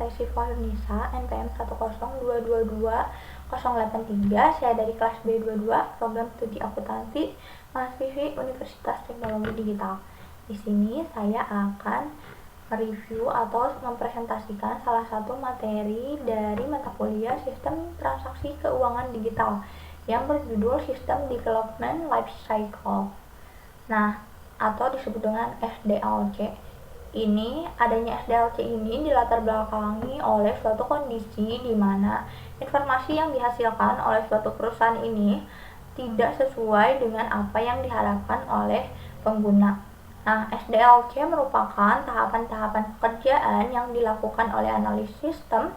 saya Syifa Yunisa, NPM 102222083. Saya dari kelas B22, program studi akuntansi, mahasiswi Universitas Teknologi Digital. Di sini saya akan mereview atau mempresentasikan salah satu materi dari mata kuliah Sistem Transaksi Keuangan Digital yang berjudul System Development Life Cycle. Nah, atau disebut dengan SDLC. Adanya SDLC ini dilatar belakangi oleh suatu kondisi di mana informasi yang dihasilkan oleh suatu perusahaan ini tidak sesuai dengan apa yang diharapkan oleh pengguna. Nah, SDLC merupakan tahapan-tahapan pekerjaan yang dilakukan oleh analis sistem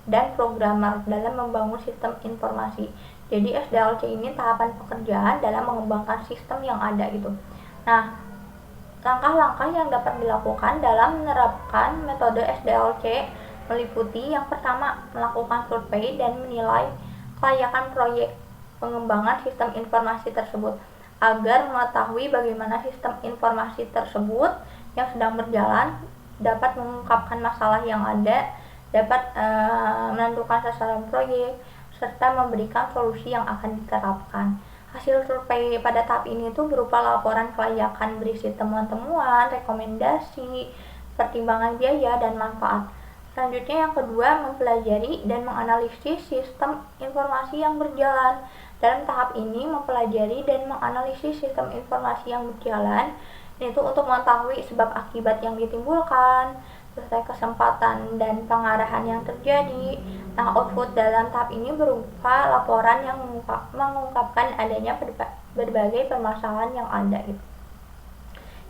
dan programmer dalam membangun sistem informasi. Jadi SDLC ini tahapan pekerjaan dalam mengembangkan sistem yang ada gitu. Nah, langkah-langkah yang dapat dilakukan dalam menerapkan metode SDLC meliputi yang pertama, melakukan survei dan menilai kelayakan proyek pengembangan sistem informasi tersebut agar mengetahui bagaimana sistem informasi tersebut yang sedang berjalan dapat mengungkapkan masalah yang ada, dapat menentukan sasaran proyek, serta memberikan solusi yang akan diterapkan. Hasil survei pada tahap ini itu berupa laporan kelayakan berisi temuan-temuan, rekomendasi, pertimbangan biaya, dan manfaat. Selanjutnya yang kedua, mempelajari dan menganalisis sistem informasi yang berjalan. Dalam tahap ini, mempelajari dan menganalisis sistem informasi yang berjalan, itu untuk mengetahui sebab akibat yang ditimbulkan, serta kesempatan dan pengarahan yang terjadi. Nah, output dalam tahap ini berupa laporan yang mengungkapkan adanya berbagai permasalahan yang ada gitu.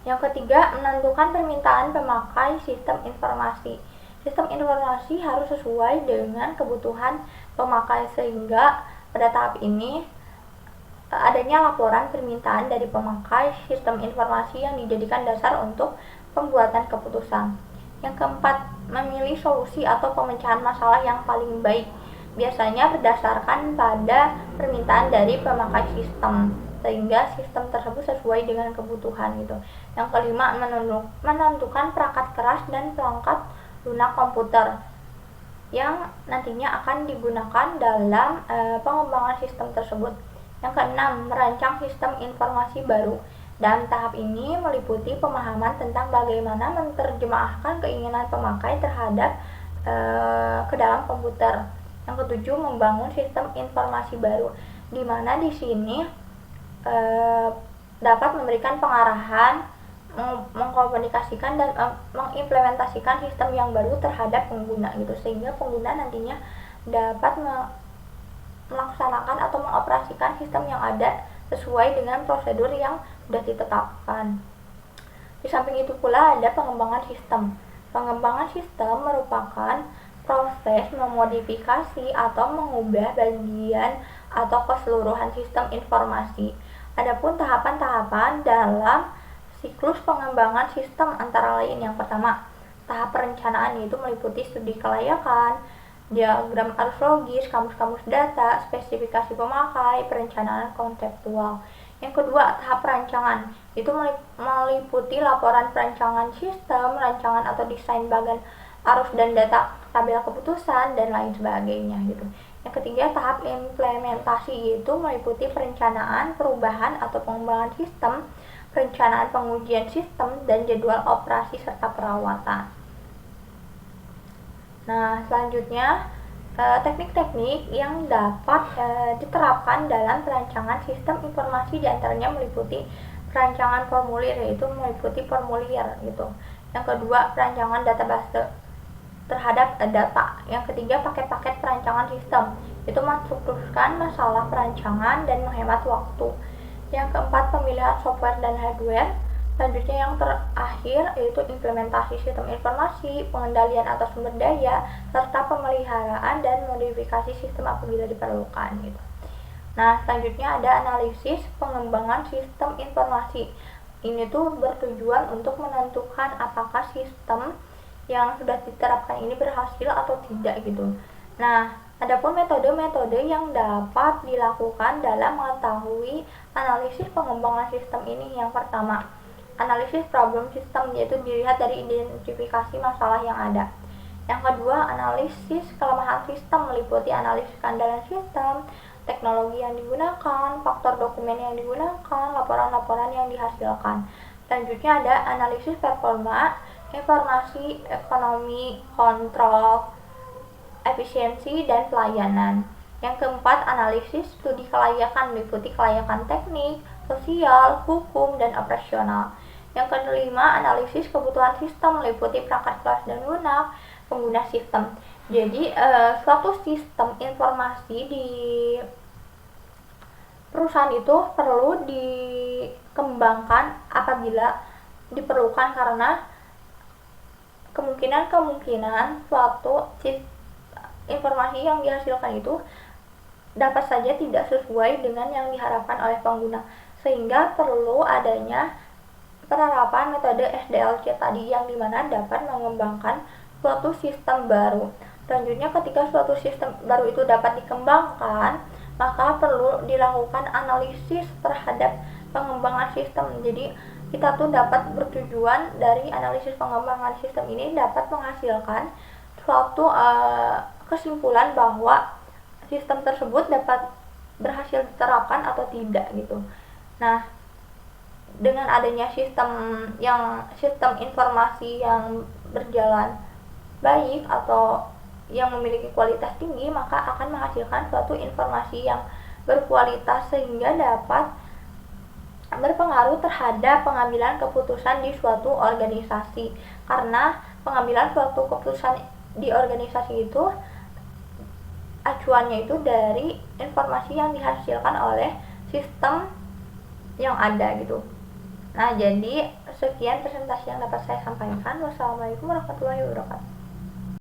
Yang ketiga, menentukan permintaan pemakai sistem informasi. Sistem informasi harus sesuai dengan kebutuhan pemakai sehingga pada tahap ini adanya laporan permintaan dari pemakai sistem informasi yang dijadikan dasar untuk pembuatan keputusan. Yang keempat, memilih solusi atau pemecahan masalah yang paling baik, biasanya berdasarkan pada permintaan dari pemakai sistem, sehingga sistem tersebut sesuai dengan kebutuhan gitu. Yang kelima, menentukan perangkat keras dan perangkat lunak komputer yang nantinya akan digunakan dalam pengembangan sistem tersebut. Yang keenam, merancang sistem informasi baru. Dalam tahap ini meliputi pemahaman tentang bagaimana menerjemahkan keinginan pemakai terhadap ke dalam komputer. Yang ketujuh, membangun sistem informasi baru, di mana di sini dapat memberikan pengarahan, mengkomunikasikan dan mengimplementasikan sistem yang baru terhadap pengguna gitu, sehingga pengguna nantinya dapat melaksanakan atau mengoperasikan sistem yang ada sesuai dengan prosedur yang sudah ditetapkan. Di samping itu pula ada pengembangan sistem. Pengembangan sistem merupakan proses memodifikasi atau mengubah bagian atau keseluruhan sistem informasi. Adapun tahapan-tahapan dalam siklus pengembangan sistem antara lain yang pertama, tahap perencanaan, yaitu meliputi studi kelayakan, diagram arus logis, kamus-kamus data, spesifikasi pemakai, perencanaan konseptual. Yang kedua, tahap perancangan, itu meliputi laporan perancangan sistem, rancangan atau desain bagan arus dan data, tabel keputusan, dan lain sebagainya gitu. Yang ketiga, tahap implementasi, yaitu meliputi perencanaan, perubahan atau pengembangan sistem, perencanaan pengujian sistem, dan jadwal operasi serta perawatan. Nah, selanjutnya teknik-teknik yang dapat diterapkan dalam perancangan sistem informasi diantaranya meliputi perancangan formulir, yaitu meliputi formulir gitu. Yang kedua, perancangan database terhadap data. Yang ketiga, paket-paket perancangan sistem, itu menstrukturkan masalah perancangan dan menghemat waktu. Yang keempat, pemilihan software dan hardware. Selanjutnya yang terakhir yaitu implementasi sistem informasi, pengendalian atas sumber daya, serta pemeliharaan dan modifikasi sistem apabila diperlukan gitu. Nah, selanjutnya ada analisis pengembangan sistem informasi. Ini tuh bertujuan untuk menentukan apakah sistem yang sudah diterapkan ini berhasil atau tidak gitu. Nah, adapun metode-metode yang dapat dilakukan dalam mengetahui analisis pengembangan sistem ini, yang pertama, analisis problem system, yaitu dilihat dari identifikasi masalah yang ada. Yang kedua, analisis kelemahan sistem meliputi analisis keandalan sistem, teknologi yang digunakan, faktor dokumen yang digunakan, laporan-laporan yang dihasilkan. Selanjutnya ada analisis performa, informasi, ekonomi, kontrol, efisiensi, dan pelayanan. Yang keempat, analisis studi kelayakan meliputi kelayakan teknik, sosial, hukum, dan operasional. Yang kelima, analisis kebutuhan sistem meliputi perangkat kelas dan lunak, pengguna sistem. Jadi suatu sistem informasi di perusahaan itu perlu dikembangkan apabila diperlukan, karena kemungkinan suatu informasi yang dihasilkan itu dapat saja tidak sesuai dengan yang diharapkan oleh pengguna, sehingga perlu adanya penerapan metode SDLC tadi yang dimana dapat mengembangkan suatu sistem baru. Selanjutnya, ketika suatu sistem baru itu dapat dikembangkan, maka perlu dilakukan analisis terhadap pengembangan sistem. Jadi kita tuh dapat bertujuan dari analisis pengembangan sistem ini dapat menghasilkan suatu kesimpulan bahwa sistem tersebut dapat berhasil diterapkan atau tidak gitu. Nah, dengan adanya sistem informasi yang berjalan baik atau yang memiliki kualitas tinggi, maka akan menghasilkan suatu informasi yang berkualitas sehingga dapat berpengaruh terhadap pengambilan keputusan di suatu organisasi. Karena pengambilan suatu keputusan di organisasi itu acuannya itu dari informasi yang dihasilkan oleh sistem yang ada gitu. Nah, jadi sekian presentasi yang dapat saya sampaikan. Wassalamualaikum warahmatullahi wabarakatuh.